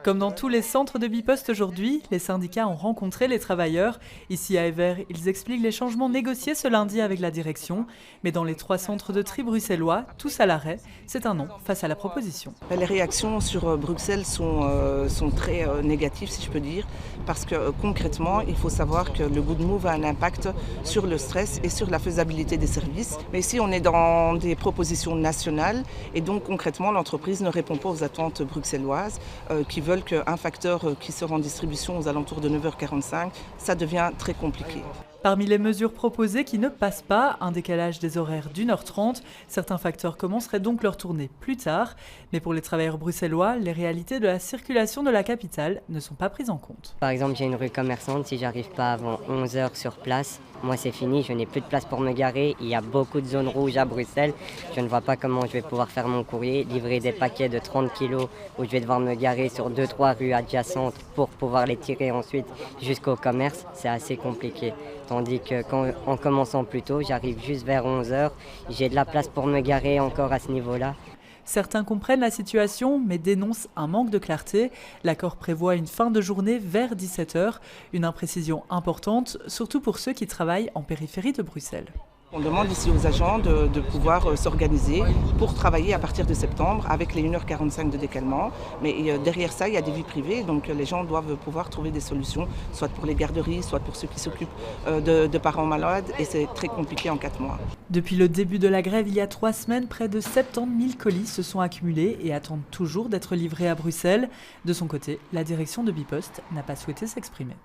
Comme dans tous les centres de Bipost aujourd'hui, les syndicats ont rencontré les travailleurs. Ici à Evere, ils expliquent les changements négociés ce lundi avec la direction. Mais dans les 3 centres de tri bruxellois, tous à l'arrêt, c'est un non face à la proposition. Les réactions sur Bruxelles sont très négatives, si je peux dire, parce que concrètement, il faut savoir que le Good Move a un impact sur le stress et sur la faisabilité des services. Mais ici, on est dans des propositions nationales et donc concrètement, l'entreprise ne répond pas aux attentes bruxelloises qui veulent qu'un facteur qui sort en distribution aux alentours de 9h45, ça devient très compliqué. Parmi les mesures proposées qui ne passent pas, un décalage des horaires d'1h30, certains facteurs commenceraient donc leur tournée plus tard. Mais pour les travailleurs bruxellois, les réalités de la circulation de la capitale ne sont pas prises en compte. Par exemple, j'ai une rue commerçante, si j'arrive pas avant 11h sur place, moi c'est fini, je n'ai plus de place pour me garer, il y a beaucoup de zones rouges à Bruxelles, je ne vois pas comment je vais pouvoir faire mon courrier, livrer des paquets de 30 kilos où je vais devoir me garer sur 2-3 rues adjacentes pour pouvoir les tirer ensuite jusqu'au commerce, c'est assez compliqué. Tandis que en commençant plus tôt, j'arrive juste vers 11h, j'ai de la place pour me garer encore à ce niveau-là. Certains comprennent la situation, mais dénoncent un manque de clarté. L'accord prévoit une fin de journée vers 17h, une imprécision importante, surtout pour ceux qui travaillent en périphérie de Bruxelles. On demande ici aux agents de pouvoir s'organiser pour travailler à partir de septembre avec les 1h45 de décalement. Mais derrière ça, il y a des vies privées, donc les gens doivent pouvoir trouver des solutions, soit pour les garderies, soit pour ceux qui s'occupent de parents malades, et c'est très compliqué en 4 mois. Depuis le début de la grève, il y a 3 semaines, près de 70 000 colis se sont accumulés et attendent toujours d'être livrés à Bruxelles. De son côté, la direction de Bipost n'a pas souhaité s'exprimer.